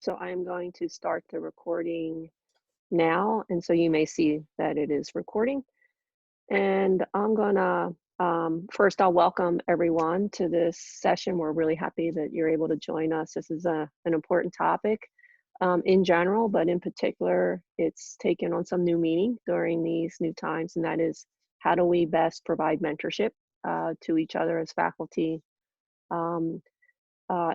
So I'm going to start the recording now, and so you may see that it is recording. And I'm gonna, first I'll welcome everyone to this session. We're really happy that you're able to join us. This is an important topic in general, but in particular, it's taken on some new meaning during these new times, and that is, how do we best provide mentorship to each other as faculty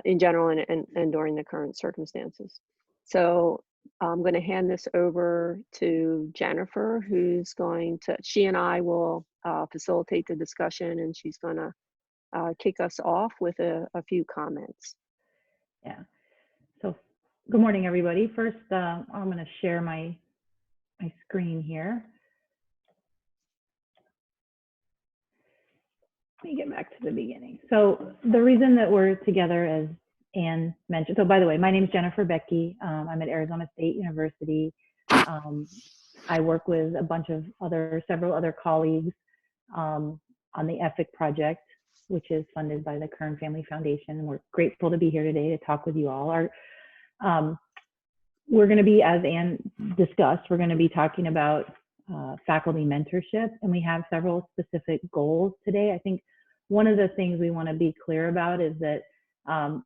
in general and during the current circumstances. So I'm going to hand this over to Jennifer, who's going to, she and I will facilitate the discussion, and she's going to kick us off with a few comments. Yeah. So good morning, everybody. First, I'm going to share my screen here. Let me get back to the beginning. So the reason that we're together, as Anne mentioned, so by the way, my name is Jennifer Bekki. I'm at Arizona State University. I work with a bunch of several other colleagues on the EFIC project, which is funded by the Kern Family Foundation. And we're grateful to be here today to talk with you all. We're going to be, as Anne discussed, we're going to be talking about faculty mentorship, and we have several specific goals today. I think one of the things we want to be clear about is that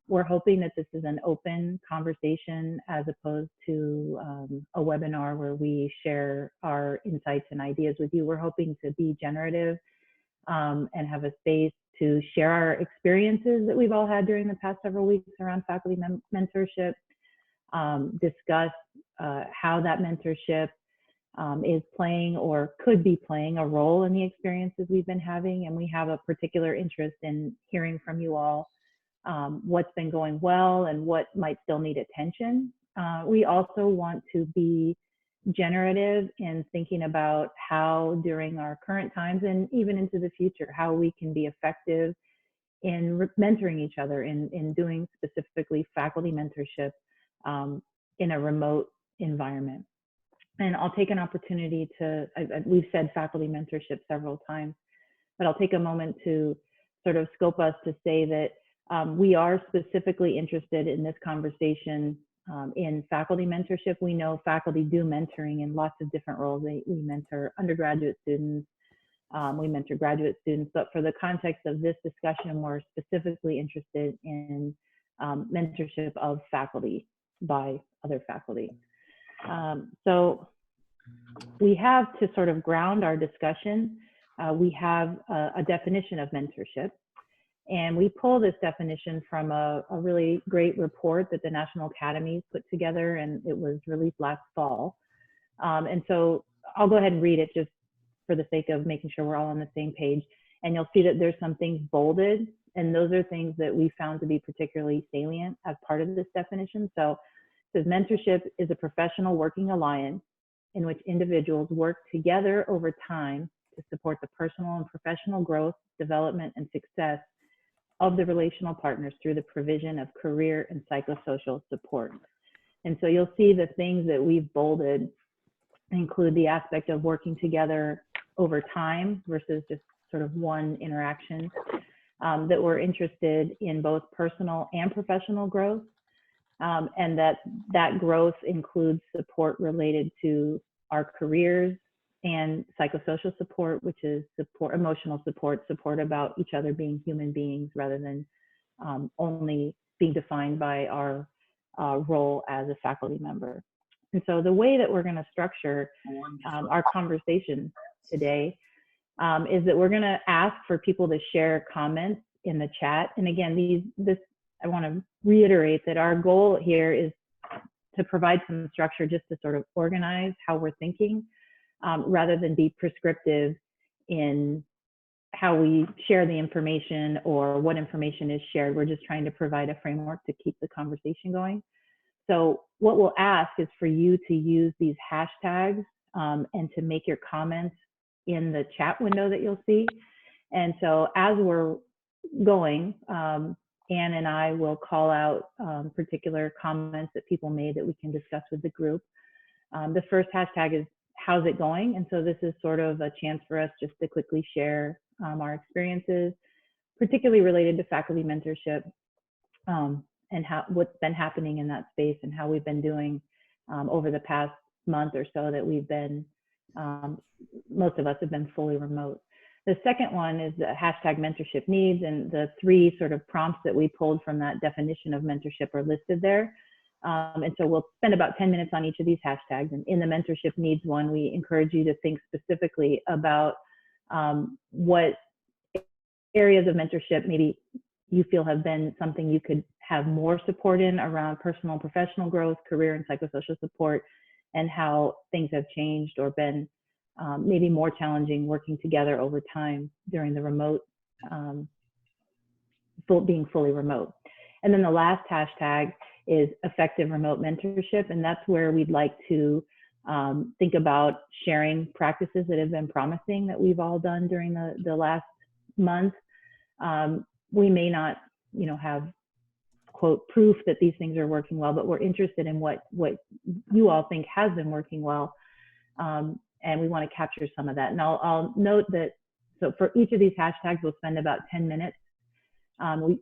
we're hoping that this is an open conversation as opposed to a webinar where we share our insights and ideas with you. We're hoping to be generative and have a space to share our experiences that we've all had during the past several weeks around faculty mentorship, discuss how that mentorship is playing or could be playing a role in the experiences we've been having. And we have a particular interest in hearing from you all what's been going well and what might still need attention. We also want to be generative in thinking about how during our current times and even into the future, how we can be effective in mentoring each other, in doing specifically faculty mentorship in a remote environment. And I'll take an opportunity to, we've said faculty mentorship several times, but I'll take a moment to sort of scope us to say that we are specifically interested in this conversation in faculty mentorship. We know faculty do mentoring in lots of different roles. We mentor undergraduate students, we mentor graduate students, but for the context of this discussion, we're specifically interested in mentorship of faculty by other faculty. So we have to sort of ground our discussion. We have a definition of mentorship, and we pull this definition from a really great report that the National Academies put together, and it was released last fall. And so I'll go ahead and read it just for the sake of making sure we're all on the same page. And you'll see that there's some things bolded, and those are things that we found to be particularly salient as part of this definition. So it says mentorship is a professional working alliance in which individuals work together over time to support the personal and professional growth, development, and success of the relational partners through the provision of career and psychosocial support. And so you'll see the things that we've bolded include the aspect of working together over time versus just sort of one interaction, that we're interested in both personal and professional growth, and that growth includes support related to our careers and psychosocial support, which is support, emotional support about each other being human beings rather than only being defined by our role as a faculty member. And so the way that we're going to structure our conversation today is that we're going to ask for people to share comments in the chat. And again, I want to reiterate that our goal here is to provide some structure just to sort of organize how we're thinking, rather than be prescriptive in how we share the information or what information is shared. We're just trying to provide a framework to keep the conversation going. So what we'll ask is for you to use these hashtags and to make your comments in the chat window that you'll see. And so as we're going, Anne and I will call out particular comments that people made that we can discuss with the group. The first hashtag is how's it going? And so this is sort of a chance for us just to quickly share our experiences, particularly related to faculty mentorship. and what's been happening in that space and how we've been doing over the past month or so that we've been, most of us have been fully remote. The second one is the hashtag mentorship needs, and the 3 sort of prompts that we pulled from that definition of mentorship are listed there. And so we'll spend about 10 minutes on each of these hashtags. And in the mentorship needs one, we encourage you to think specifically about what areas of mentorship maybe you feel have been something you could have more support in around personal and professional growth, career and psychosocial support, and how things have changed or been maybe more challenging working together over time during the remote, being fully remote. And then the last hashtag is effective remote mentorship, and that's where we'd like to think about sharing practices that have been promising that we've all done during the last month. We may not, have quote proof that these things are working well, but we're interested in what you all think has been working well, and we want to capture some of that. And I'll note that, so for each of these hashtags, we'll spend about 10 minutes.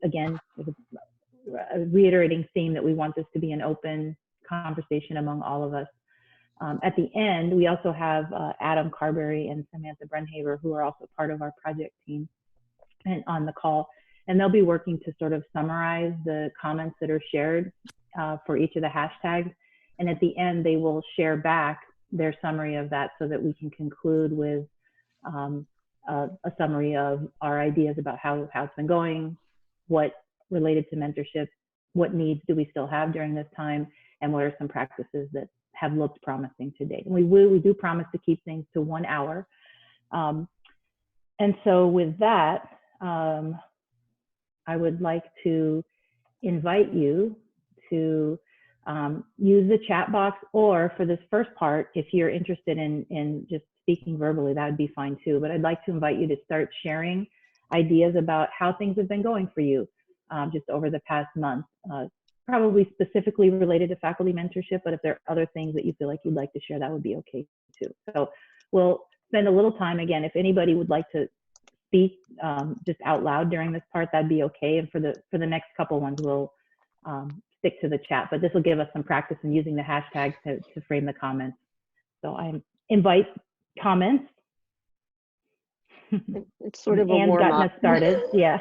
Again, with a reiterating theme that we want this to be an open conversation among all of us. At the end, we also have Adam Carberry and Samantha Brenhaver, who are also part of our project team, and on the call, and they'll be working to sort of summarize the comments that are shared for each of the hashtags. And at the end, they will share back their summary of that so that we can conclude with a summary of our ideas about how it's been going, what related to mentorship, what needs do we still have during this time, and what are some practices that have looked promising to date. And we do promise to keep things to 1 hour. And so with that, I would like to invite you to use the chat box, or for this first part, if you're interested in just speaking verbally, that would be fine too. But I'd like to invite you to start sharing ideas about how things have been going for you just over the past month, probably specifically related to faculty mentorship, but if there are other things that you feel like you'd like to share, that would be okay too. So we'll spend a little time. Again, if anybody would like to speak just out loud during this part, that'd be okay. And for the next couple ones, we'll stick to the chat, but this will give us some practice in using the hashtags to frame the comments. So I invite comments. It's sort of a Anne's warm gotten up. us started, yeah.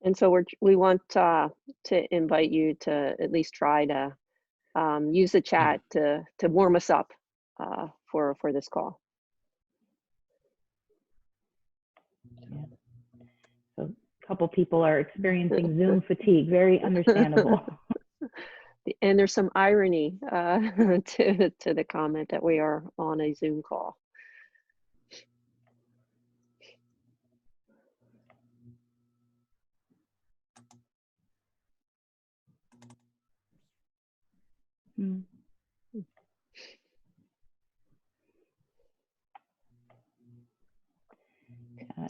And so we want to invite you to at least try to use the chat to warm us up for this call. Yeah. So a couple people are experiencing Zoom fatigue, very understandable. And there's some irony to the comment that we are on a Zoom call.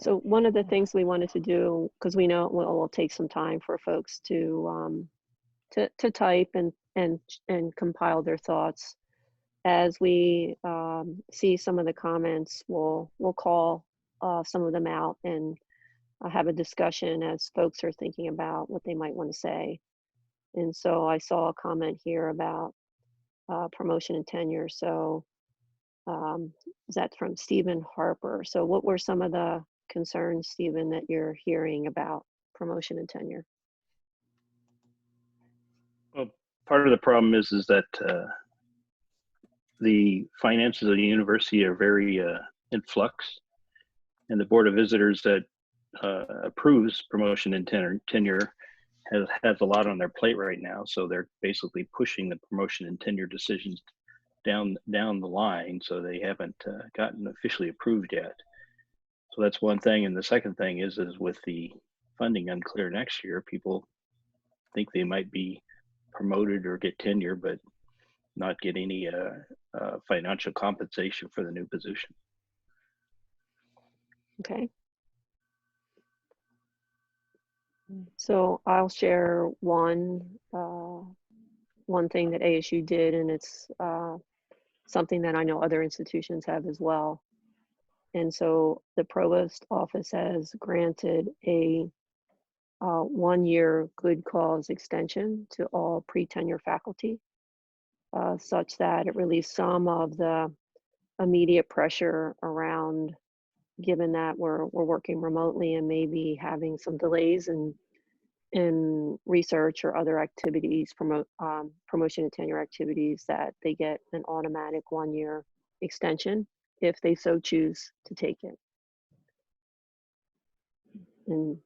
So one of the things we wanted to do, because we know it will take some time for folks to type and compile their thoughts. As we see some of the comments, we'll call some of them out and have a discussion as folks are thinking about what they might want to say. And so I saw a comment here about promotion and tenure. So that's from Stephen Harper. So what were some of the concerns, Stephen, that you're hearing about promotion and tenure? Well, part of the problem is that the finances of the university are very in flux, and the Board of Visitors that approves promotion and tenure has a lot on their plate right now. So they're basically pushing the promotion and tenure decisions down the line. So they haven't gotten officially approved yet. So that's one thing. And the second thing is with the funding unclear next year, people think they might be promoted or get tenure, but not get any financial compensation for the new position. Okay. So I'll share one thing that ASU did, and it's something that I know other institutions have as well. And so the provost office has granted a 1-year good cause extension to all pre-tenure faculty, such that it relieves some of the immediate pressure around, given that we're working remotely and maybe having some delays in research or other activities, promotion and tenure activities, that they get an automatic 1-year extension if they so choose to take it. And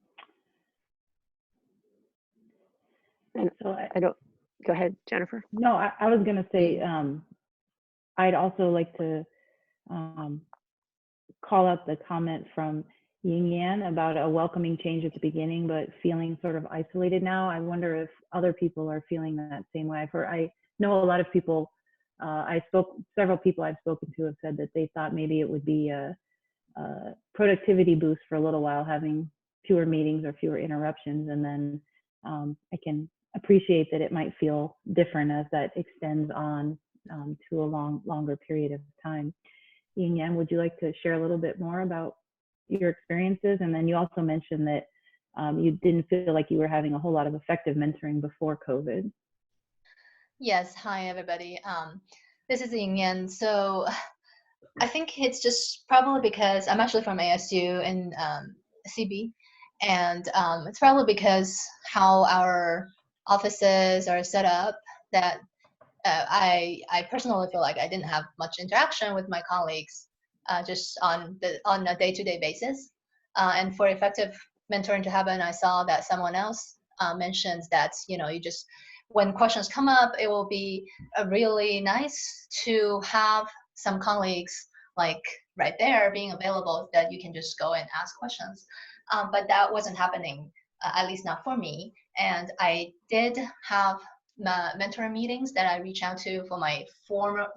So I don't, go ahead, Jennifer. no, I was going to say, I'd also like to call out the comment from Ying Yan about a welcoming change at the beginning, but feeling sort of isolated now. I wonder if other people are feeling that same way. I know a lot of people, several people I've spoken to have said that they thought maybe it would be a productivity boost for a little while, having fewer meetings or fewer interruptions. And then I can appreciate that it might feel different as that extends on to a longer period of time. Ying Yan, would you like to share a little bit more about your experiences? And then you also mentioned that you didn't feel like you were having a whole lot of effective mentoring before COVID. Yes, hi everybody. This is Ying Yan. So I think it's just probably because I'm actually from ASU in CB, and it's probably because how our offices are set up that I personally feel like I didn't have much interaction with my colleagues just on a day-to-day basis. And for effective mentoring to happen, I saw that someone else mentioned that, you just, when questions come up, it will be really nice to have some colleagues like right there being available that you can just go and ask questions. But that wasn't happening, at least not for me. And I did have mentor meetings that I reach out to for my formal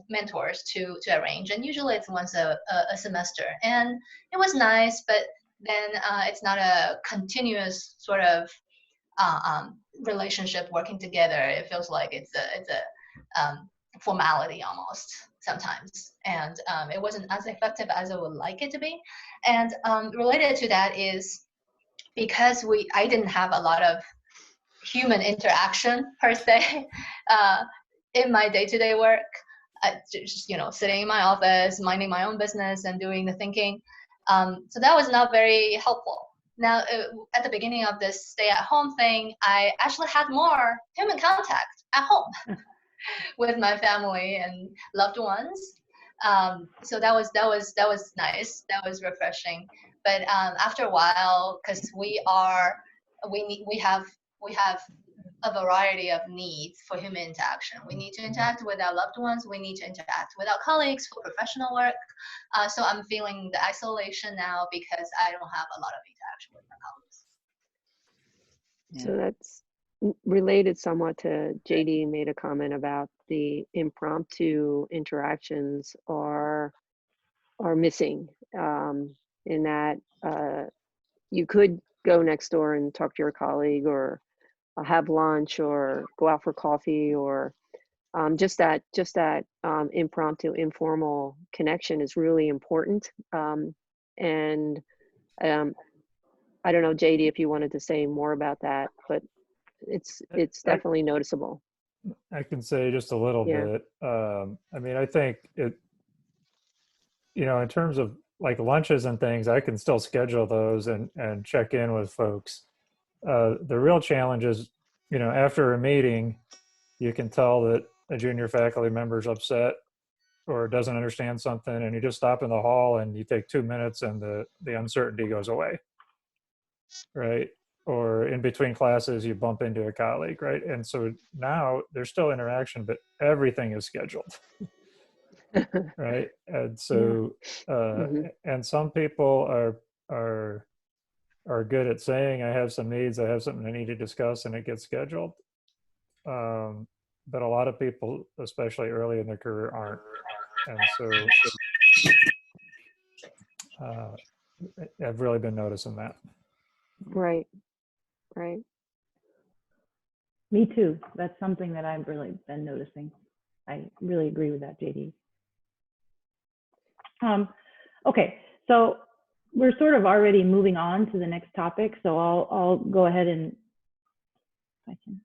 mentors to arrange, and usually it's once a semester, and it was nice, but then it's not a continuous sort of relationship working together. It feels like it's a formality almost sometimes, and it wasn't as effective as I would like it to be. And related to that is because I didn't have a lot of human interaction per se in my day-to-day work. Just sitting in my office, minding my own business and doing the thinking. So that was not very helpful. Now, at the beginning of this stay-at-home thing, I actually had more human contact at home with my family and loved ones. So that was nice. That was refreshing. But after a while, because we have a variety of needs for human interaction. We need to interact with our loved ones. We need to interact with our colleagues for professional work. So I'm feeling the isolation now because I don't have a lot of interaction with my colleagues. So that's related somewhat to JD made a comment about the impromptu interactions are missing, in that you could go next door and talk to your colleague, or have lunch, or go out for coffee, or just that impromptu, informal connection is really important. And I don't know, JD, if you wanted to say more about that, but it's definitely noticeable. I can say just a little bit. I mean, I think it, in terms of like lunches and things, I can still schedule those and check in with folks. The real challenge is, after a meeting, you can tell that a junior faculty member's upset or doesn't understand something, and you just stop in the hall and you take 2 minutes and the uncertainty goes away, right? Or in between classes, you bump into a colleague, right? And so now there's still interaction, but everything is scheduled. Right. And so and some people are good at saying, I have some needs, I have something I need to discuss, and it gets scheduled. But a lot of people, especially early in their career, aren't. And so I've really been noticing that. Right. Me too. That's something that I've really been noticing. I really agree with that, JD. Okay, so we're sort of already moving on to the next topic, so I'll go ahead and, if I can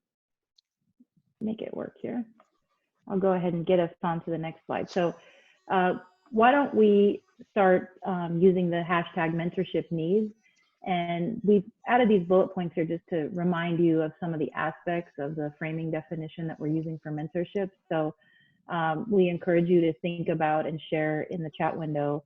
make it work here, I'll go ahead and get us on to the next slide. So why don't we start using the hashtag Mentorship Needs. And we've added these bullet points here just to remind you of some of the aspects of the framing definition that we're using for mentorship. So we encourage you to think about and share in the chat window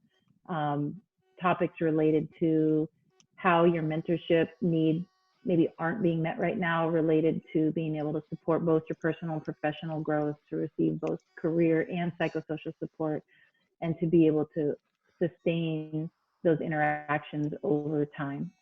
topics related to how your mentorship needs maybe aren't being met right now, related to being able to support both your personal and professional growth, to receive both career and psychosocial support, and to be able to sustain those interactions over time.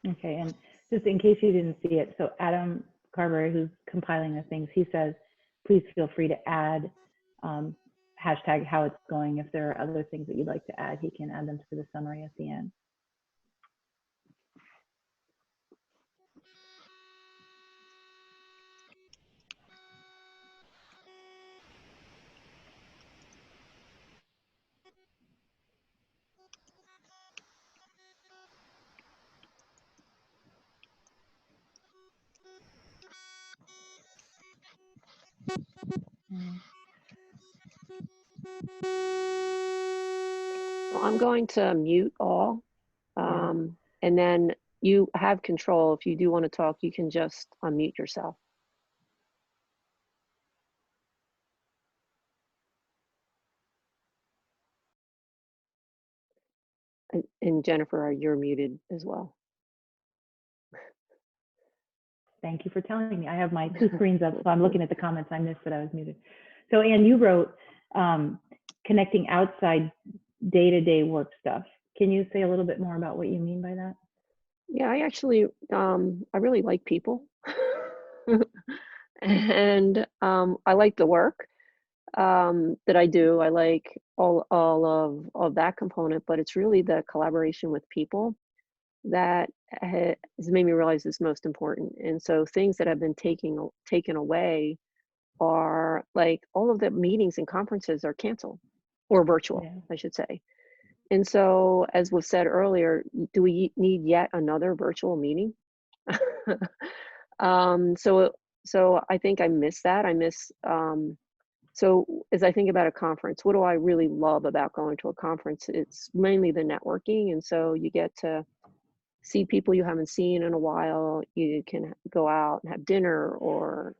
Okay, and just in case you didn't see it, so Adam Carberry, who's compiling the things, he says, please feel free to add hashtag how it's going. If there are other things that you'd like to add, he can add them to the summary at the end. Well, I'm going to mute all, and then you have control. If you do want to talk, you can just unmute yourself. And Jennifer, you're muted as well. Thank you for telling me. I have my two screens up, so I'm looking at the comments. I missed that I was muted. So Anne, you wrote connecting outside day-to-day work stuff. Can you say a little bit more about what you mean by that? Yeah, I actually, I really like people. And I like the work that I do. I like all of that component, but it's really the collaboration with people that has made me realize is most important. And so things that have been taken away are like all of the meetings and conferences are canceled or virtual, I should say. And so, as was said earlier, do we need yet another virtual meeting? So I think I miss that. I miss, so as I think about a conference, what do I really love about going to a conference? It's mainly the networking. And so you get to see people you haven't seen in a while. You can go out and have dinner or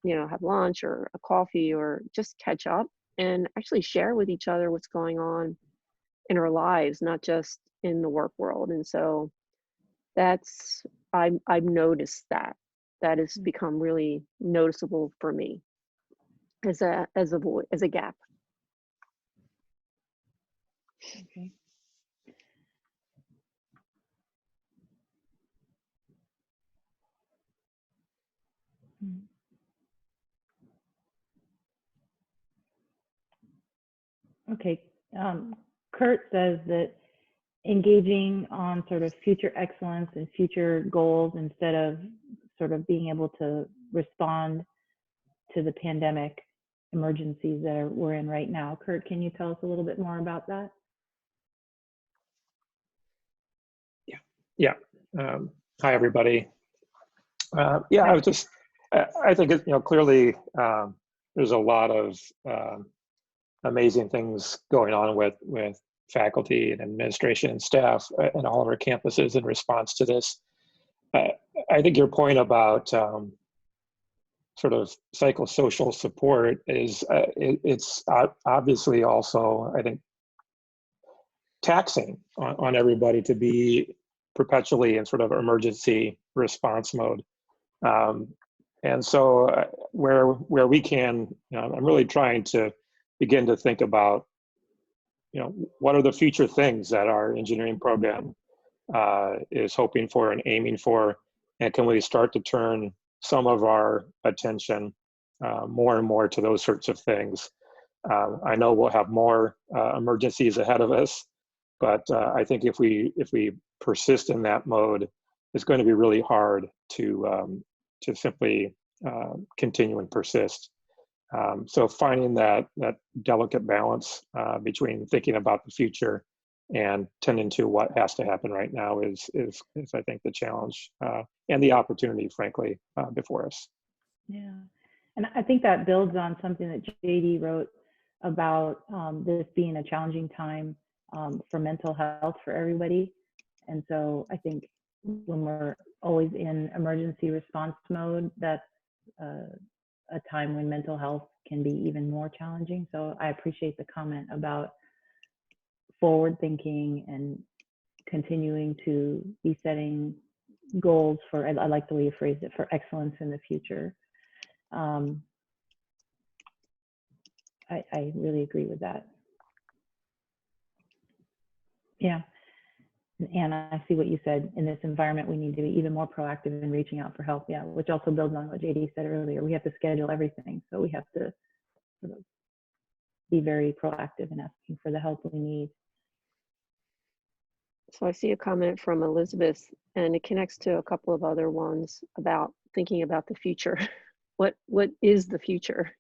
have lunch or a coffee or just catch up and actually share with each other what's going on in our lives, not just in the work world. And so I've noticed that has become really noticeable for me as a gap. Okay. Okay. Kurt says that engaging on sort of future excellence and future goals instead of sort of being able to respond to the pandemic emergencies that we're in right now. Kurt, can you tell us a little bit more about that? Yeah. Hi, everybody. Yeah, I think clearly there's a lot of amazing things going on with faculty and administration and staff and all of our campuses in response to this. I think your point about sort of psychosocial support is it's obviously also, I think, taxing on everybody to be perpetually in sort of emergency response mode. And so where we can, I'm really trying to begin to think about, what are the future things that our engineering program is hoping for and aiming for, and can we start to turn some of our attention more and more to those sorts of things. I know we'll have more emergencies ahead of us, but I think if we persist in that mode, it's going to be really hard to simply continue and persist. So finding that delicate balance between thinking about the future and tending to what has to happen right now is I think the challenge and the opportunity, frankly, before us. Yeah, and I think that builds on something that JD wrote about this being a challenging time for mental health for everybody. And so I think when we're always in emergency response mode, that's a time when mental health can be even more challenging. So I appreciate the comment about forward thinking and continuing to be setting goals for, I like the way you phrased it, for excellence in the future. I really agree with that. Yeah. And I see what you said. In this environment, we need to be even more proactive in reaching out for help. Yeah, which also builds on what JD said earlier. We have to schedule everything. So we have to sort of be very proactive in asking for the help we need. So I see a comment from Elizabeth, and it connects to a couple of other ones about thinking about the future. What is the future?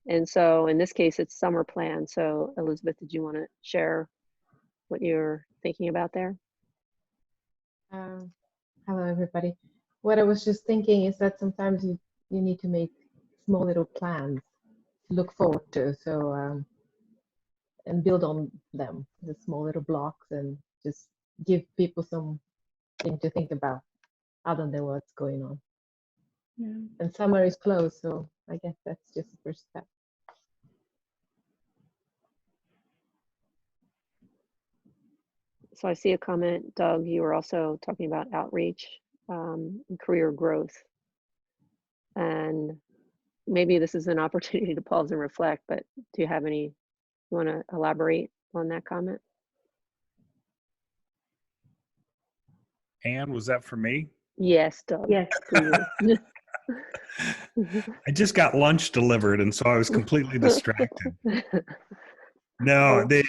And so in this case, it's summer plan. So Elizabeth, did you want to share what you're thinking about there? Hello, everybody. What I was just thinking is that sometimes you need to make small little plans to look forward to. So, and build on them, the small little blocks, and just give people something to think about other than what's going on. Yeah. And summer is close, so I guess that's just the first step. So I see a comment, Doug, you were also talking about outreach and career growth. And maybe this is an opportunity to pause and reflect, but do you have any, you want to elaborate on that comment? Anne, was that for me? Yes, Doug. Yes, for you. I just got lunch delivered, and so I was completely distracted. No, they,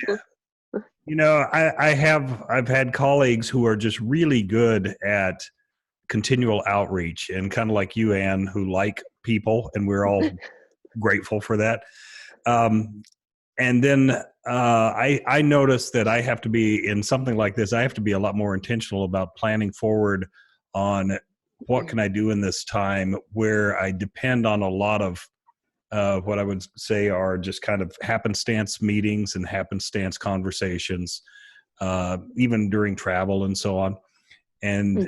you know, I've had colleagues who are just really good at continual outreach, and kind of like you, Anne, who like people, and we're all grateful for that. And then I noticed that I have to be, in something like this, I have to be a lot more intentional about planning forward on what can I do in this time, where I depend on a lot of what I would say are just kind of happenstance meetings and happenstance conversations, even during travel and so on. And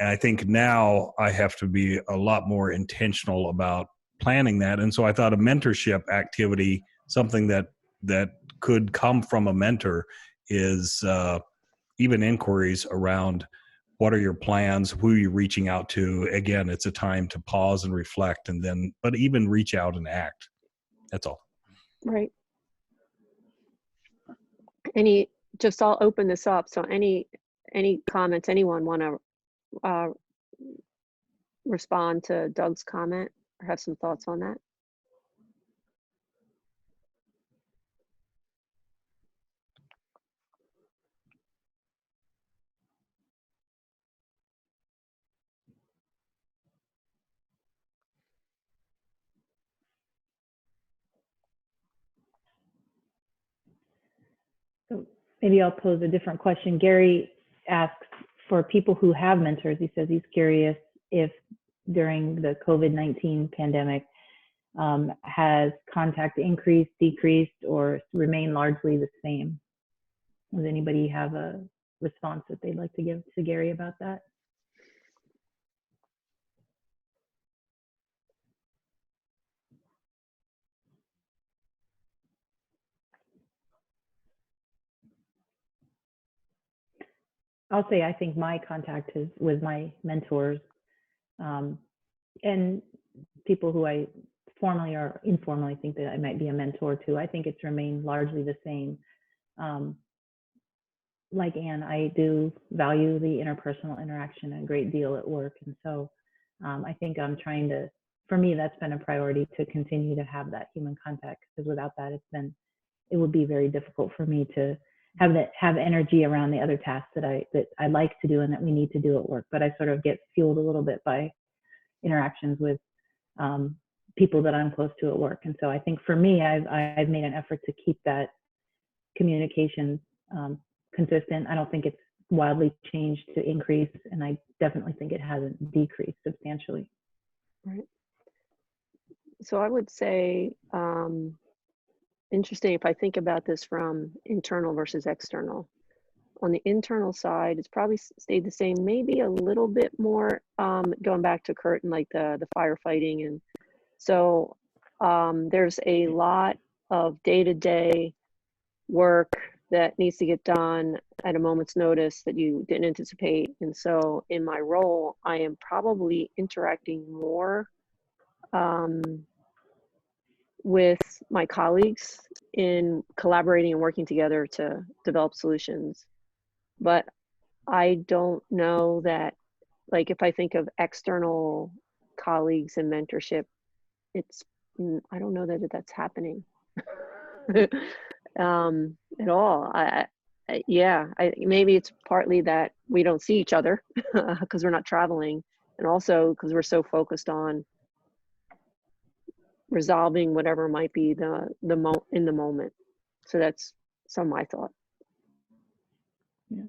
I think now I have to be a lot more intentional about planning that. And so I thought a mentorship activity, something that could come from a mentor, is even inquiries around what are your plans, who are you reaching out to. Again, it's a time to pause and reflect, and then, but even reach out and act. That's all. Right. Just I'll open this up. So any comments, anyone want to respond to Doug's comment or have some thoughts on that? So maybe I'll pose a different question. Gary asks, for people who have mentors, he says he's curious if during the COVID-19 pandemic, has contact increased, decreased, or remained largely the same? Does anybody have a response that they'd like to give to Gary about that? I'll say I think my contact is with my mentors and people who I formally or informally think that I might be a mentor to. I think it's remained largely the same. Like Anne, I do value the interpersonal interaction a great deal at work. And so I think I'm trying to for me, that's been a priority to continue to have that human contact, because without that, it would be very difficult for me to have energy around the other tasks that I like to do and that we need to do at work. But I sort of get fueled a little bit by interactions with people that I'm close to at work. And so I think for me, I've made an effort to keep that communication consistent. I don't think it's wildly changed to increase, and I definitely think it hasn't decreased substantially. Right. So I would say, interesting if I think about this from internal versus external. On the internal side, it's probably stayed the same, maybe a little bit more, going back to Kurt and like the firefighting. And so there's a lot of day-to-day work that needs to get done at a moment's notice that you didn't anticipate. And so in my role, I am probably interacting more with my colleagues in collaborating and working together to develop solutions. But I don't know that, like, if I think of external colleagues and mentorship, I don't know that that's happening at all. Maybe it's partly that we don't see each other because we're not traveling, and also because we're so focused on resolving whatever might be in the moment. So that's some of my thought. Yeah.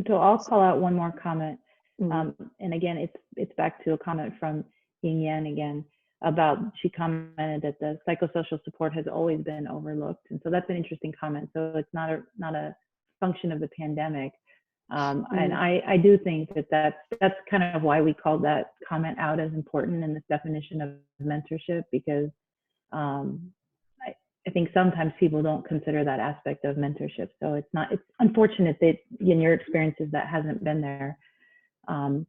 So I'll call out one more comment. And again, it's back to a comment from Ying Yan again about, she commented that the psychosocial support has always been overlooked. And so that's an interesting comment. So it's not a function of the pandemic. And I do think that's kind of why we called that comment out as important in this definition of mentorship, because I think sometimes people don't consider that aspect of mentorship. So it's unfortunate that in your experiences that hasn't been there, because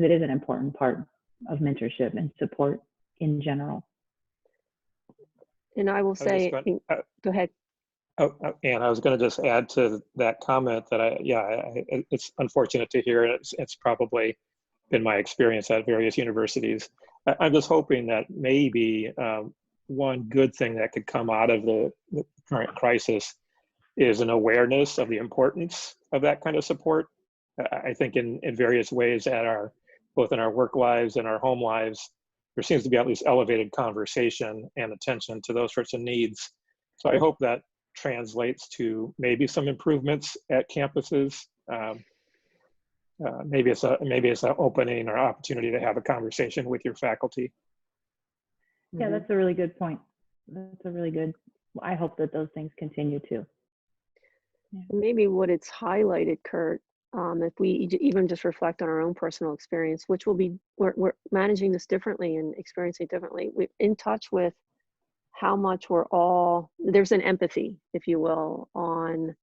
it is an important part of mentorship and support in general. And I will say, go ahead. And I was going to just add to that comment that it's unfortunate to hear. It's probably been my experience at various universities. I'm just hoping that maybe one good thing that could come out of the current crisis is an awareness of the importance of that kind of support. I think in various ways both in our work lives and our home lives, there seems to be at least elevated conversation and attention to those sorts of needs. So I hope that translates to maybe some improvements at campuses. Maybe it's an opening or opportunity to have a conversation with your faculty. Yeah, that's a really good point. I hope that those things continue too. Yeah. Maybe what it's highlighted, Kurt, if we even just reflect on our own personal experience, which will be, we're managing this differently and experiencing it differently. We're in touch with how much there's an empathy, if you will, on,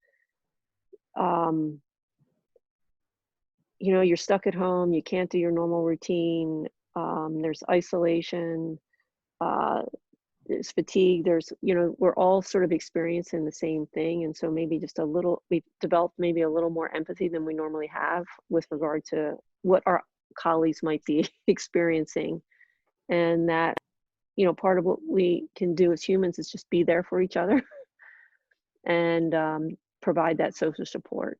you're stuck at home, you can't do your normal routine, there's isolation, there's fatigue, we're all sort of experiencing the same thing. And so maybe we've developed maybe a little more empathy than we normally have with regard to what our colleagues might be experiencing. And that, part of what we can do as humans is just be there for each other and provide that social support.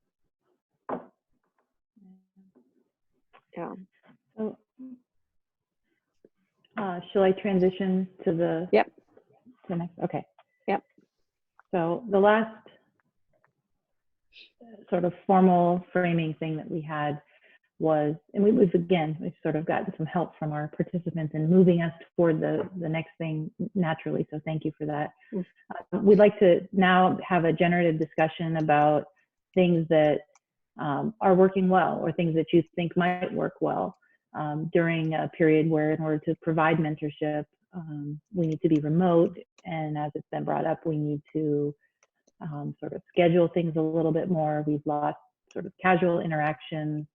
Yeah. So, shall I transition to the next? Okay. Yep. So the last sort of formal framing thing that we had was, and we've sort of gotten some help from our participants in moving us toward the next thing naturally. So thank you for that. We'd like to now have a generative discussion about things that are working well, or things that you think might work well during a period where, in order to provide mentorship, we need to be remote. And as it's been brought up, we need to sort of schedule things a little bit more. We've lost sort of casual interactions,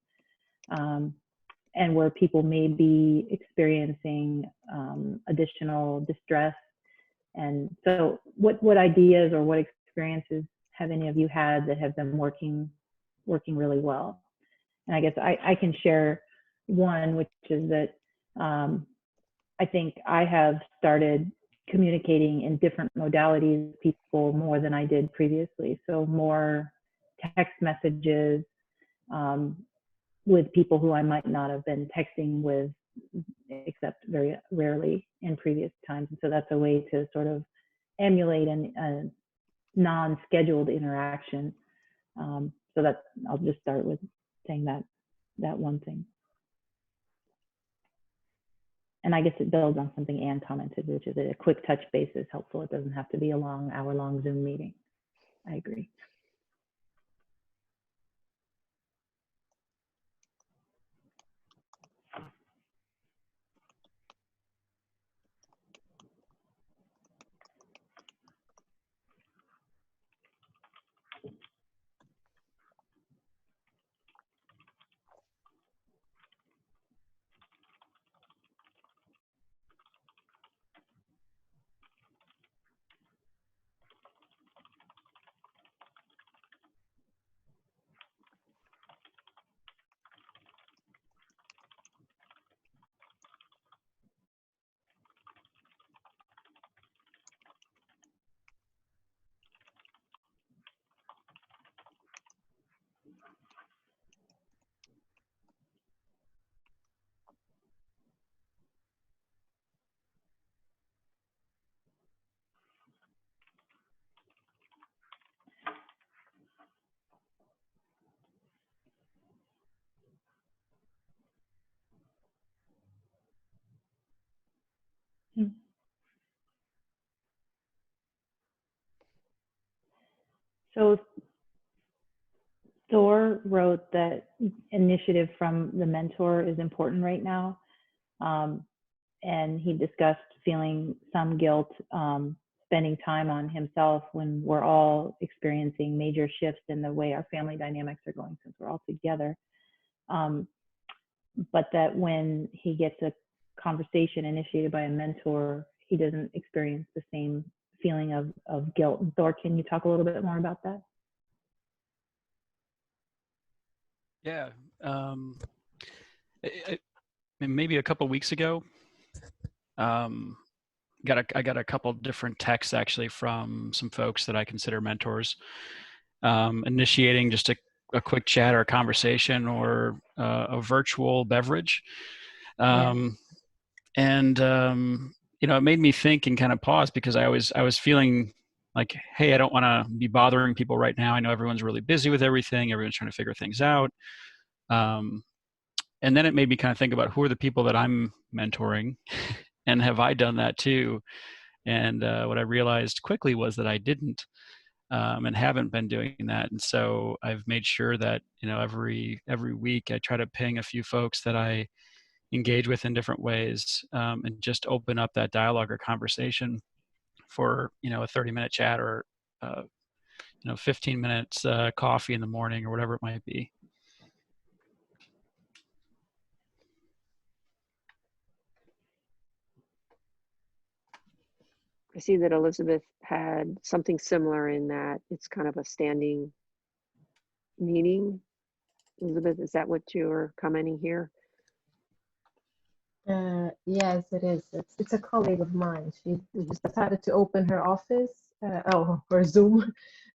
and where people may be experiencing additional distress And so what ideas or what experiences have any of you had that have been working really well? And I guess I can share one, which is that I think I have started communicating in different modalities with people more than I did previously. So more text messages with people who I might not have been texting with, except very rarely in previous times. And so that's a way to sort of emulate a non-scheduled interaction. So that's, I'll just start with saying that one thing. And I guess it builds on something Anne commented, which is that a quick touch base is helpful. It doesn't have to be a long, hour-long Zoom meeting. I agree. So Thor wrote that initiative from the mentor is important right now. And he discussed feeling some guilt, spending time on himself when we're all experiencing major shifts in the way our family dynamics are going since we're all together. But that when he gets a conversation initiated by a mentor, he doesn't experience the same feeling of guilt. And Thor, can you talk a little bit more about that? Yeah, maybe a couple weeks ago, I got a couple different texts actually from some folks that I consider mentors, initiating just a quick chat or a conversation or a virtual beverage, and you know, it made me think and kind of pause because I was feeling like, hey, I don't want to be bothering people right now. I know everyone's really busy with everything. Everyone's trying to figure things out. And then it made me kind of think about who are the people that I'm mentoring and have I done that too? And what I realized quickly was that I didn't and haven't been doing that. And so I've made sure that, you know, every week I try to ping a few folks that I engage with in different ways and just open up that dialogue or conversation for, you know, a 30-minute chat or, you know, 15 minutes coffee in the morning or whatever it might be. I see that Elizabeth had something similar in that it's kind of a standing meeting. Elizabeth, is that what you're commenting here? Yes, it is. It's a colleague of mine. She just decided to open her office, her Zoom,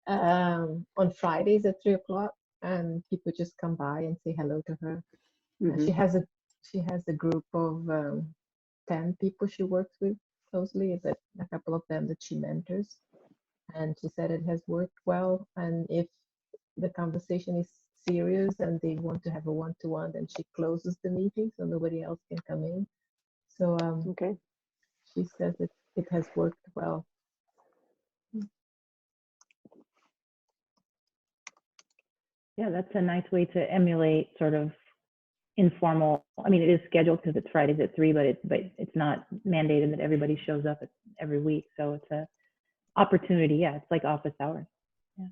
on Fridays at 3 o'clock, and people just come by and say hello to her. Mm-hmm. She has a group of 10 people she works with closely, but a couple of them that she mentors, and she said it has worked well. And if the conversation is serious and they want to have a one-to-one, then she closes the meeting so nobody else can come in. So Okay. she says it has worked well. Yeah, that's a nice way to emulate sort of informal. I mean, it is scheduled because it's Fridays at 3, but it's not mandated that everybody shows up every week. So it's a opportunity. Yeah, it's like office hours. Yeah.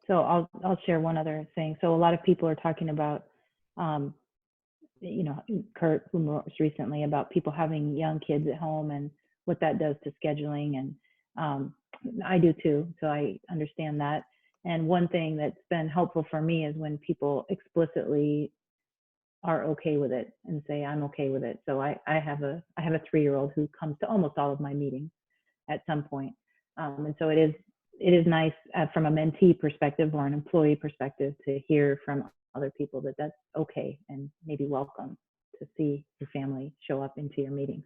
So I'll share one other thing. So a lot of people are talking about, you know, Kurt, who most recently, about people having young kids at home and what that does to scheduling. And I do too, so I understand that. And one thing that's been helpful for me is when people explicitly are okay with it and say, I'm okay with it. So I have a 3-year-old who comes to almost all of my meetings at some point. And so it is nice from a mentee perspective or an employee perspective to hear from other people that that's okay and maybe welcome to see your family show up into your meetings.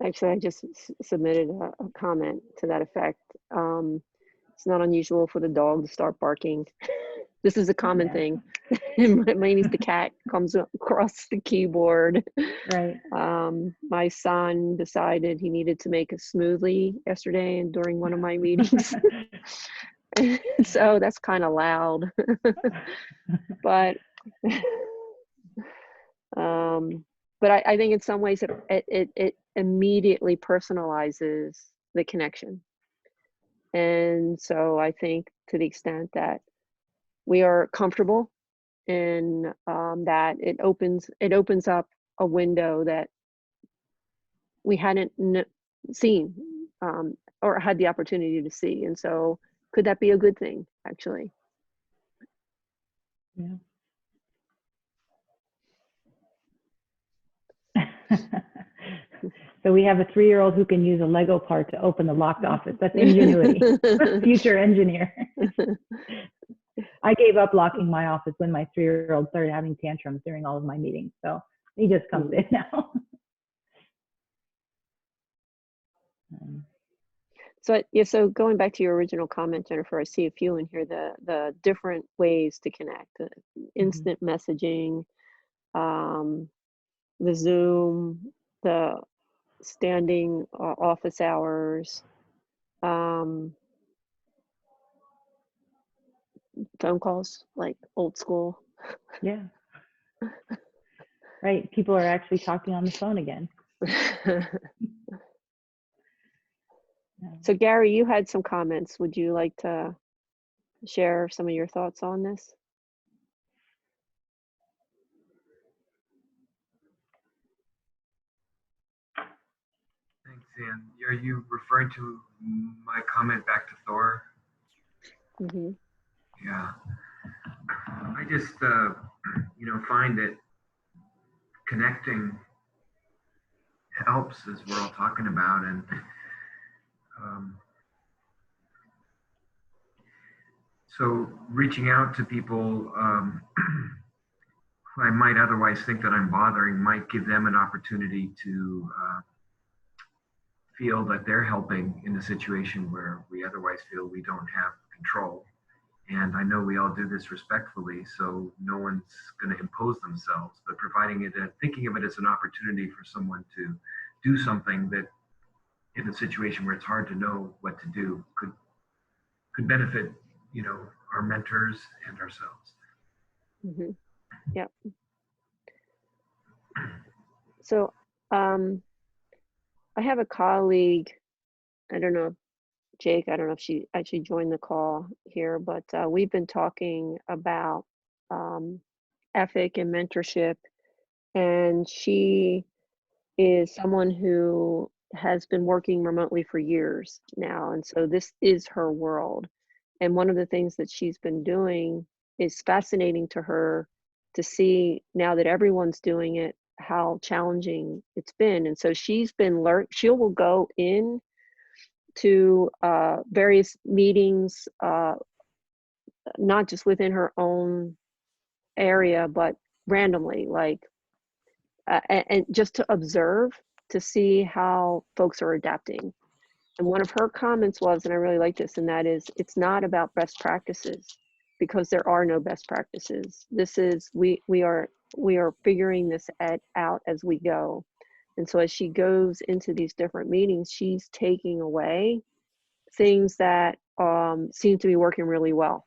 Actually, I just submitted a comment to that effect. It's not unusual for the dog to start barking. This is a common thing. Mainly the cat comes across the keyboard. Right. My son decided he needed to make a smoothie yesterday and during one of my meetings. So that's kind of loud. But I think in some ways it immediately personalizes the connection. And so I think to the extent that we are comfortable in that, it opens up a window that we hadn't seen or had the opportunity to see. And so could that be a good thing, actually? Yeah. So we have a 3-year-old who can use a Lego part to open the locked office. That's ingenuity. Future engineer. I gave up locking my office when my 3-year-old started having tantrums during all of my meetings. So he just comes in now. So yeah, so going back to your original comment, Jennifer, I see a few in here, the different ways to connect, instant messaging, the Zoom, the standing office hours, phone calls, like old school. Yeah. Right. People are actually talking on the phone again. So Gary, you had some comments. Would you like to share some of your thoughts on this? Thanks, Ann. Are you referring to my comment back to Thor? Mm-hmm. Yeah. I just, find that connecting helps, as we're all talking about, and so reaching out to people who I might otherwise think that I'm bothering might give them an opportunity to feel that they're helping in a situation where we otherwise feel we don't have control. And I know we all do this respectfully, so no one's going to impose themselves, but providing it, thinking of it as an opportunity for someone to do something that in a situation where it's hard to know what to do could benefit, our mentors and ourselves. Mm-hmm. Yep. So I have a colleague, I don't know, Jake, I don't know if she actually joined the call here, but we've been talking about EFIC and mentorship, and she is someone who has been working remotely for years now, and so this is her world. And one of the things that she's been doing is fascinating to her to see, now that everyone's doing it, how challenging it's been. And so she's been she will go in to various meetings, not just within her own area, but randomly, like, and just to observe, to see how folks are adapting. And one of her comments was, and I really like this, and that is, it's not about best practices, because there are no best practices. This is, we are figuring this out as we go. And so as she goes into these different meetings, she's taking away things that seem to be working really well.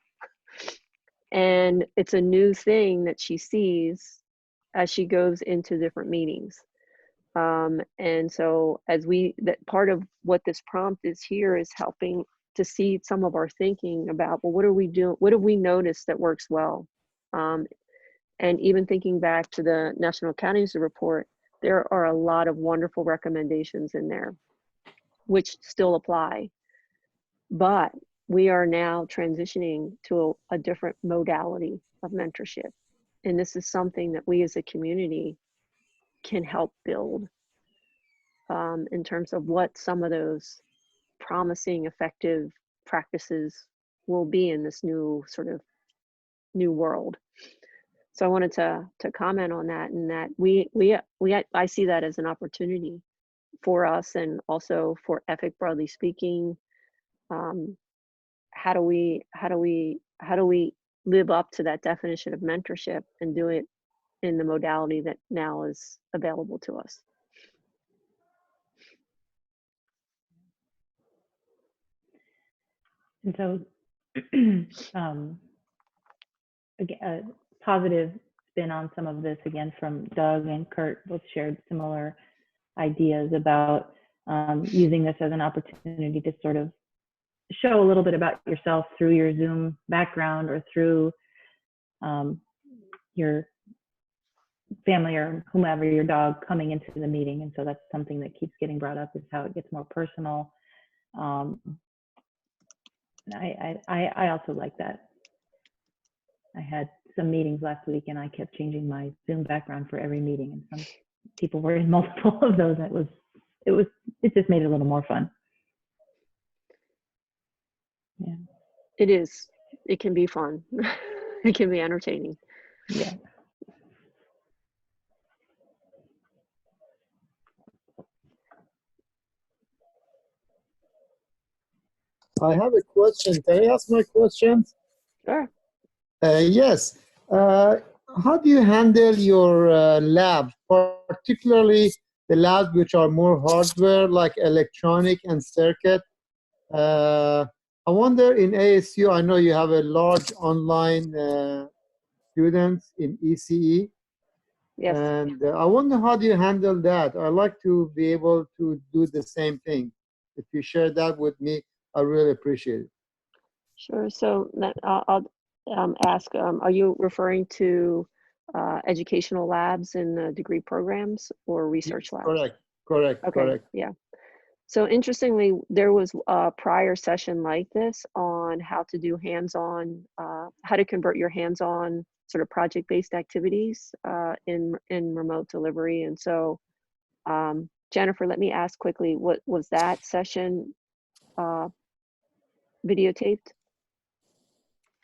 And it's a new thing that she sees as she goes into different meetings. And so that part of what this prompt is here is helping to see some of our thinking about, well, what are we doing? What have we noticed that works well? And even thinking back to the National Academies report, there are a lot of wonderful recommendations in there, which still apply. But we are now transitioning to a different modality of mentorship. And this is something that we as a community can help build in terms of what some of those promising, effective practices will be in this new sort of new world. So I wanted to comment on that, and that I see that as an opportunity for us, and also for EFIC broadly speaking. How do we live up to that definition of mentorship and do it in the modality that now is available to us? And so, again, a positive spin on some of this, again, from Doug and Kurt, both shared similar ideas about using this as an opportunity to sort of show a little bit about yourself through your Zoom background or through your family or whomever, your dog coming into the meeting. And so that's something that keeps getting brought up, is how it gets more personal. I also like that. I had some meetings last week and I kept changing my Zoom background for every meeting, and some people were in multiple of those. It just made it a little more fun. Yeah. It is. It can be fun. It can be entertaining. Yeah. I have a question. Can I ask my question? Sure. Yes. How do you handle your labs, particularly the labs which are more hardware, like electronic and circuit? I wonder, in ASU, I know you have a large online students in ECE. Yes. And I wonder, how do you handle that? I like to be able to do the same thing. If you share that with me, I really appreciate it. Sure. So I'll ask, are you referring to educational labs in the degree programs or research labs? Correct, correct, Okay. correct. Yeah. So interestingly, there was a prior session like this on how to do hands-on, how to convert your hands-on sort of project-based activities in remote delivery. And so, Jennifer, let me ask quickly, what was that session videotaped?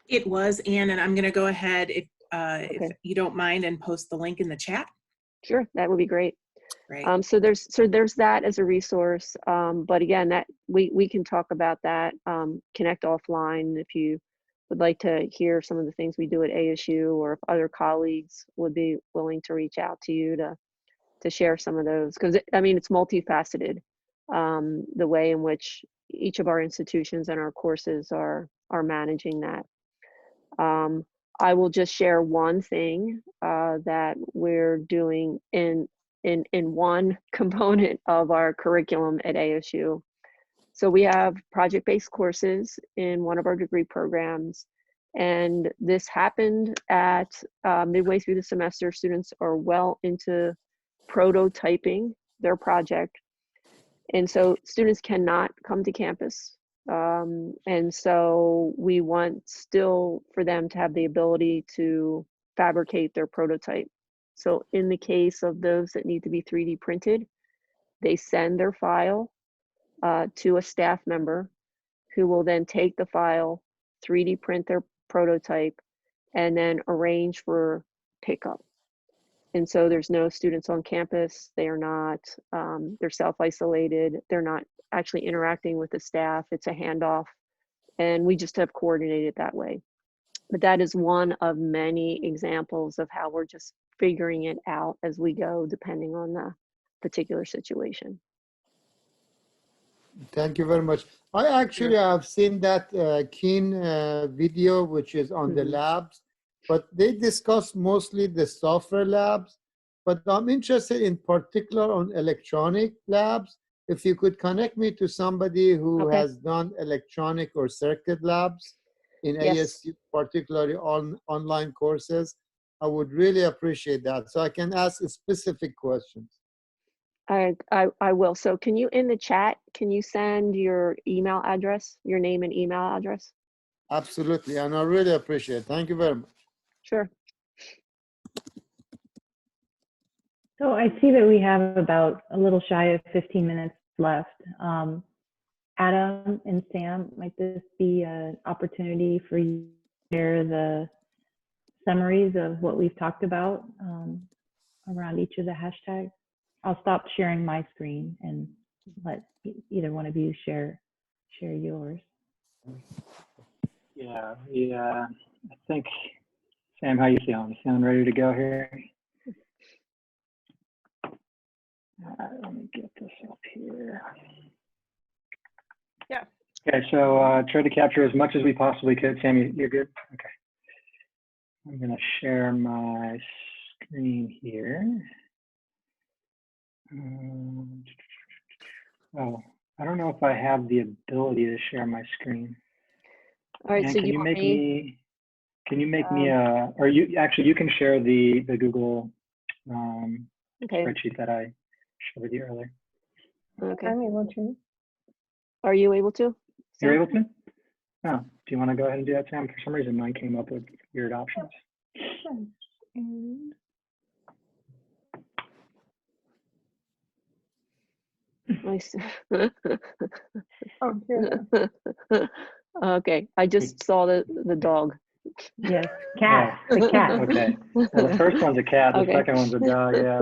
It was, Anne, and I'm going to go ahead, if Okay. you don't mind, and post the link in the chat. Sure, that would be great. Right. So there's that as a resource, but again, that we can talk about that, connect offline if you would like to hear some of the things we do at ASU, or if other colleagues would be willing to reach out to you to share some of those, because I mean, it's multifaceted, the way in which each of our institutions and our courses are managing that. I will just share one thing that we're doing in one component of our curriculum at ASU. So we have project-based courses in one of our degree programs, and this happened at midway through the semester. Students are well into prototyping their project, and so students cannot come to campus. And so we want still for them to have the ability to fabricate their prototype. So in the case of those that need to be 3D printed, they send their file to a staff member who will then take the file, 3D print their prototype, and then arrange for pickup. And so there's no students on campus. They are not, they're self-isolated. They're not actually interacting with the staff. It's a handoff, and we just have coordinated that way. But that is one of many examples of how we're just figuring it out as we go, depending on the particular situation. Thank you very much. I actually have seen that Keen video, which is on the labs, but they discuss mostly the software labs. But I'm interested in particular on electronic labs, if you could connect me to somebody who Okay. has done electronic or circuit labs in Yes. ASU, particularly online courses, I would really appreciate that. So I can ask specific questions. I will. So can you, in the chat, can you send your email address, your name and email address? Absolutely, and I really appreciate it. Thank you very much. Sure. So I see that we have about a little shy of 15 minutes left. Adam and Sam, might this be an opportunity for you to share the summaries of what we've talked about around each of the hashtags? I'll stop sharing my screen and let either one of you share yours. Yeah, I think, Sam, how you feeling? Feeling ready to go here? Let me get this up here. Yeah. Okay, so try to capture as much as we possibly could. Sam, you're good? Okay. I'm going to share my screen here. Oh, I don't know if I have the ability to share my screen. All right, And so can you you want make me? Can you make me a, or you can share the Google Okay. spreadsheet that I shared with you earlier. Okay. I'm able to. Are you able to? You're Sam? able to? Oh, do you want to go ahead and do that, Sam? For some reason, mine came up with weird options. And Nice. oh, here it is. Okay, I just saw the dog. Yes, cat. The cat. Okay. Well, the first one's a cat. The Okay. second one's a dog. Yeah.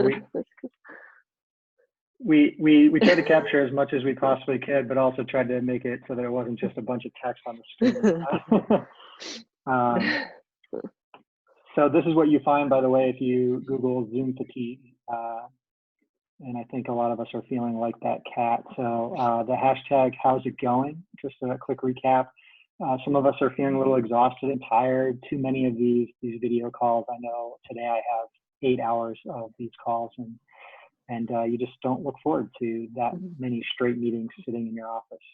We tried to capture as much as we possibly could, but also tried to make it so that it wasn't just a bunch of text on the screen. So this is what you find, by the way, if you Google Zoom fatigue. And I think a lot of us are feeling like that cat. So the hashtag, how's it going? Just a quick recap. Some of us are feeling a little exhausted and tired. Too many of these video calls. I know today I have 8 hours of these calls, and you just don't look forward to that many straight meetings sitting in your office.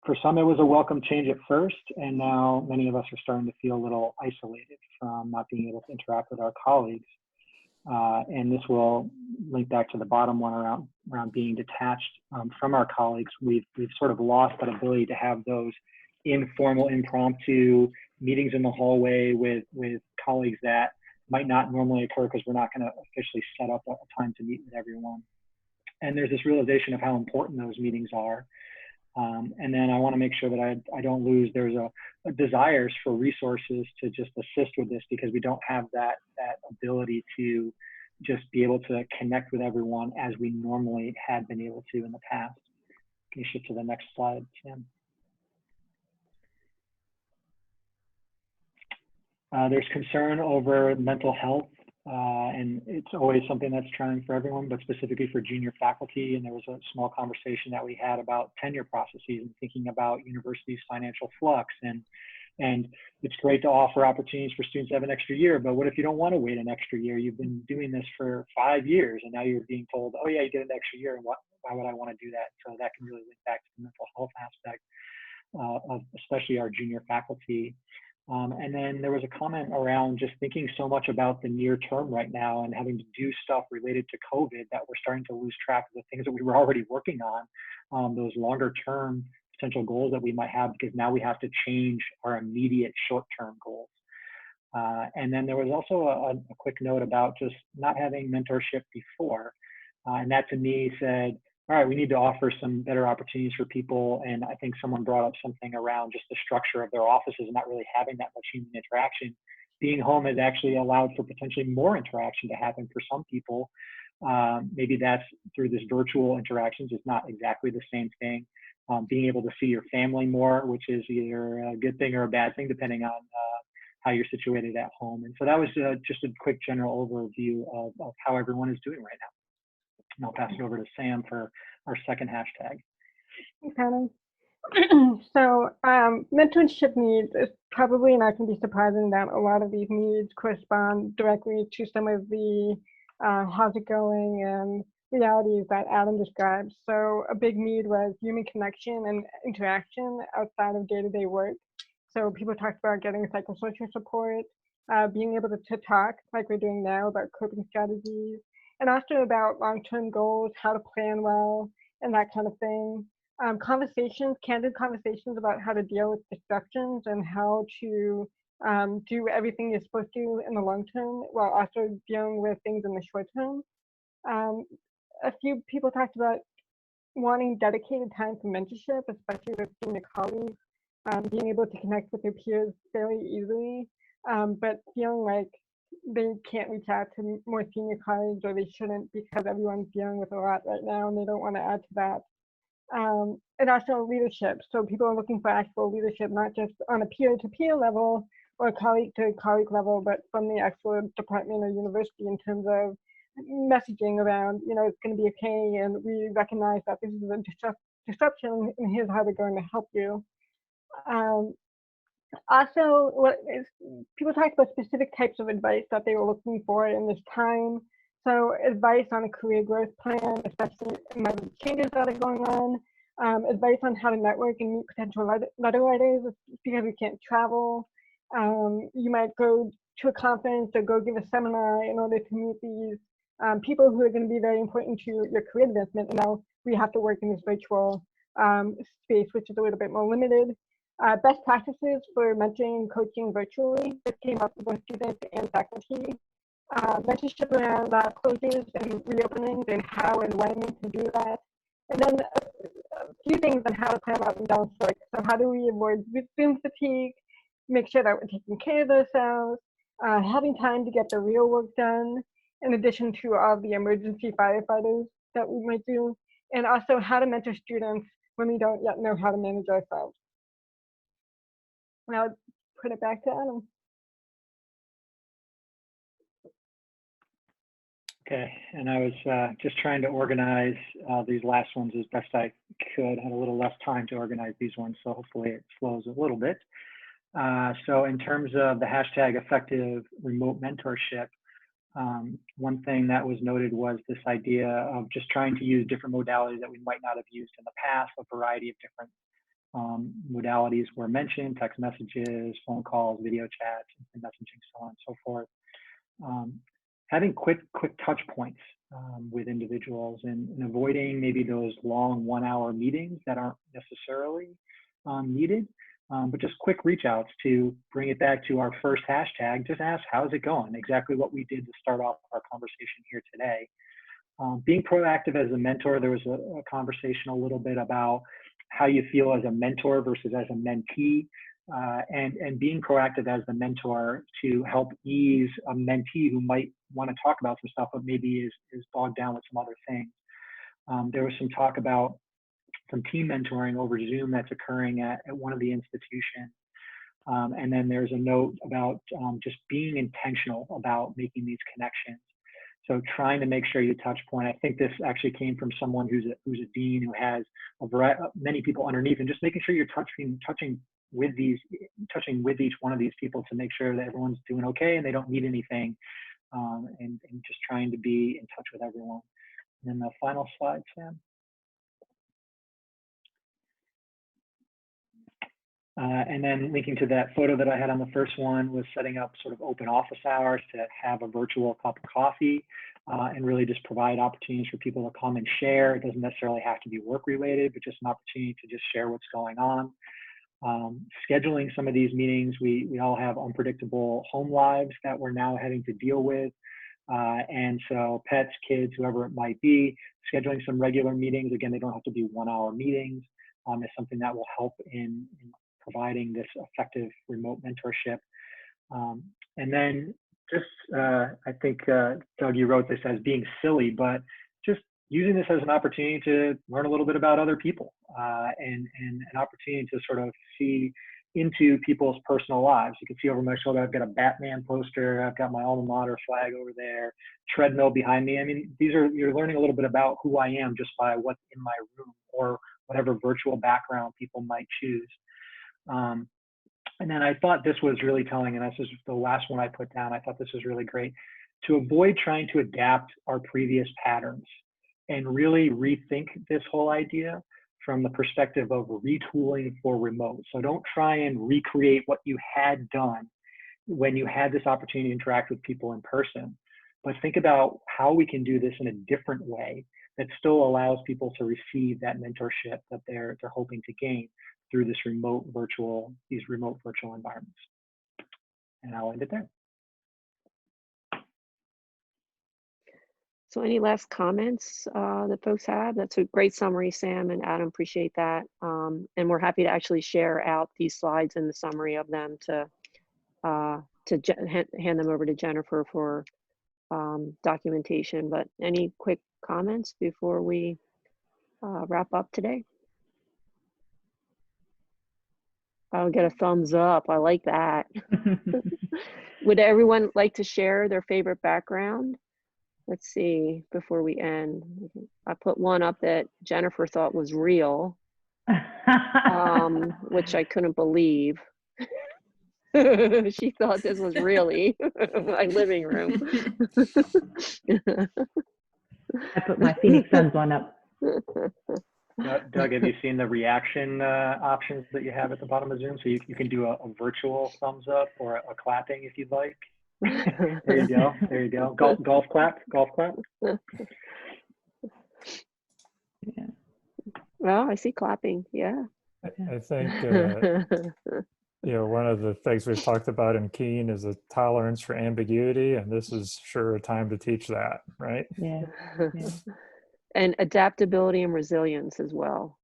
For some, it was a welcome change at first, and now many of us are starting to feel a little isolated from not being able to interact with our colleagues. And this will link back to the bottom one around being detached from our colleagues. We've sort of lost that ability to have those informal, impromptu meetings in the hallway with colleagues that might not normally occur because we're not going to officially set up a time to meet with everyone. And there's this realization of how important those meetings are. And then I want to make sure that I don't lose, there's a desires for resources to just assist with this, because we don't have that ability to just be able to connect with everyone as we normally had been able to in the past. Can you shift to the next slide, Sam? There's concern over mental health, and it's always something that's trying for everyone, but specifically for junior faculty. And there was a small conversation that we had about tenure processes and thinking about universities' financial flux. And it's great to offer opportunities for students to have an extra year, but what if you don't want to wait an extra year? You've been doing this for 5 years, and now you're being told, oh yeah, you get an extra year, and why would I want to do that? So that can really link back to the mental health aspect of especially our junior faculty. And then there was a comment around just thinking so much about the near term right now and having to do stuff related to COVID that we're starting to lose track of the things that we were already working on, those longer term potential goals that we might have, because now we have to change our immediate short term goals. And then there was also a quick note about just not having mentorship before. And that to me said, all right, we need to offer some better opportunities for people. And I think someone brought up something around just the structure of their offices and not really having that much human interaction. Being home has actually allowed for potentially more interaction to happen for some people. Maybe that's through this virtual interactions. It's not exactly the same thing. Being able to see your family more, which is either a good thing or a bad thing, depending on how you're situated at home. And so that was just a quick general overview of how everyone is doing right now. And I'll pass it over to Sam for our second hashtag. Okay. So mentorship needs is probably not going to be surprising that a lot of these needs correspond directly to some of the how's it going and realities that Adam described. So a big need was human connection and interaction outside of day-to-day work. So people talked about getting psychosocial support, being able to talk like we're doing now about coping strategies, and also about long-term goals, how to plan well, and that kind of thing. Conversations, candid conversations about how to deal with disruptions and how to do everything you're supposed to in the long term while also dealing with things in the short term. A few people talked about wanting dedicated time for mentorship, especially with senior colleagues, being able to connect with their peers fairly easily, but feeling like they can't reach out to more senior colleagues, or they shouldn't, because everyone's dealing with a lot right now and they don't want to add to that. And also leadership. So people are looking for actual leadership, not just on a peer-to-peer level or colleague-to-colleague level, but from the actual department or university in terms of messaging around, you know, it's going to be okay, and we recognize that this is a disruption, and here's how we're going to help you. Also, people talked about specific types of advice that they were looking for in this time. So advice on a career growth plan, especially in light of the changes that are going on. Advice on how to network and meet potential letter writers because we can't travel. You might go to a conference or go give a seminar in order to meet these people who are going to be very important to your career advancement. And now we have to work in this virtual space, which is a little bit more limited. Best practices for mentoring and coaching virtually. This came up with both students and faculty. Mentorship around lab closures and reopenings and how and when to do that. And then a few things on how to plan out and down work. So how do we avoid Zoom fatigue, make sure that we're taking care of ourselves, having time to get the real work done, in addition to all the emergency firefighters that we might do, and also how to mentor students when we don't yet know how to manage ourselves. Now, put it back to Adam. Okay, and I was just trying to organize these last ones as best I could. Had a little less time to organize these ones, so hopefully it flows a little bit. So in terms of the hashtag effective remote mentorship, one thing that was noted was this idea of just trying to use different modalities that we might not have used in the past. A variety of different modalities were mentioned: text messages, phone calls, video chats, instant messaging, so on and so forth. Having quick touch points with individuals and avoiding maybe those long 1-hour meetings that aren't necessarily needed, but just quick reach outs to bring it back to our first hashtag. Just ask, how's it going? Exactly what we did to start off our conversation here today. Being proactive as a mentor, there was a conversation a little bit about how you feel as a mentor versus as a mentee. And being proactive as the mentor to help ease a mentee who might want to talk about some stuff, but maybe is bogged down with some other things. There was some talk about some team mentoring over Zoom that's occurring at one of the institutions. And then there's a note about just being intentional about making these connections. So trying to make sure you touch point. I think this actually came from someone who's a dean who has many people underneath, and just making sure you're touching with each one of these people to make sure that everyone's doing okay and they don't need anything, and just trying to be in touch with everyone. And then the final slide, Sam. And then linking to that photo that I had on the first one was setting up sort of open office hours to have a virtual cup of coffee and really just provide opportunities for people to come and share. It doesn't necessarily have to be work related, but just an opportunity to just share what's going on. Scheduling some of these meetings, we all have unpredictable home lives that we're now having to deal with. And so pets, kids, whoever it might be, scheduling some regular meetings. Again, they don't have to be 1-hour meetings. Is something that will help in providing this effective remote mentorship. And then just, I think, Doug, you wrote this as being silly, but just using this as an opportunity to learn a little bit about other people and an opportunity to sort of see into people's personal lives. You can see over my shoulder, I've got a Batman poster, I've got my alma mater flag over there, treadmill behind me. I mean, you're learning a little bit about who I am just by what's in my room or whatever virtual background people might choose. And then I thought this was really telling, and this is the last one I put down. I thought this was really great. To avoid trying to adapt our previous patterns. and really rethink this whole idea from the perspective of retooling for remote. So don't try and recreate what you had done when you had this opportunity to interact with people in person, but think about how we can do this in a different way that still allows people to receive that mentorship that they're hoping to gain through these remote virtual environments. And I'll end it there. So any last comments that folks have? That's a great summary, Sam and Adam, appreciate that. And we're happy to actually share out these slides and the summary of them to hand them over to Jennifer for documentation. But any quick comments before we wrap up today? I'll get a thumbs up. I like that. Would everyone like to share their favorite background? Let's see, before we end. I put one up that Jennifer thought was real, which I couldn't believe. She thought this was really my living room. I put my Phoenix Suns one up. Doug, have you seen the reaction options that you have at the bottom of Zoom? So you can do a virtual thumbs up or a clapping if you'd like. There you go. There you go. Golf clap. Golf clap. Yeah. Well, I see clapping. Yeah. I think one of the things we've talked about in Keen is a tolerance for ambiguity, and this is sure a time to teach that, right? Yeah. And adaptability and resilience as well.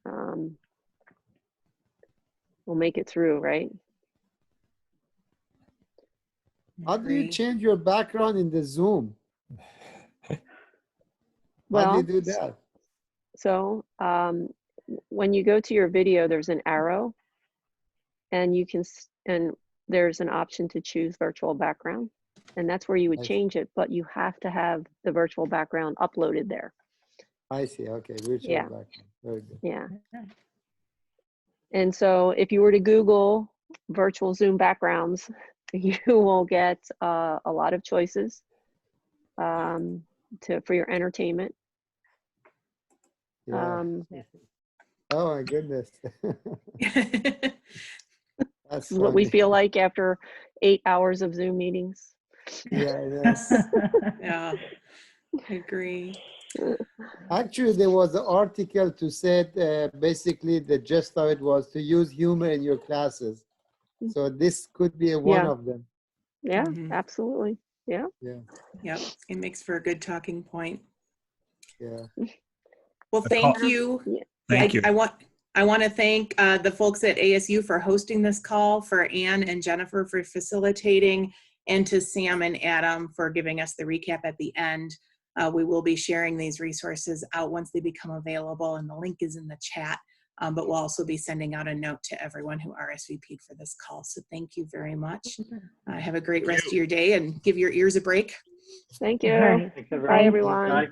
We'll make it through, right? How do you change your background in the Zoom? Well, how do you do that? So when you go to your video, there's an arrow, and there's an option to choose virtual background, and that's where you would change it, but you have to have the virtual background uploaded there. I see. Okay, virtual background. Very good. Yeah. And so if you were to Google virtual Zoom backgrounds, you will get a lot of choices for your entertainment. Yeah. Oh my goodness. That's what we funny. feel like after 8 hours of Zoom meetings. Yeah, yes. Yeah, I agree. Actually, there was an article to say basically the gist of it was to use humor in your classes. So this could be one of them. Yeah, absolutely. Yeah. Yeah. Yep. It makes for a good talking point. Yeah. Well, thank you. Thank you. I want to thank the folks at ASU for hosting this call, for Anne and Jennifer for facilitating, and to Sam and Adam for giving us the recap at the end. We will be sharing these resources out once they become available, and the link is in the chat. But we'll also be sending out a note to everyone who RSVP'd for this call. So thank you very much. Have a great rest of your day and give your ears a break. Thank you. Right. Thanks, everyone. Bye, everyone. Bye.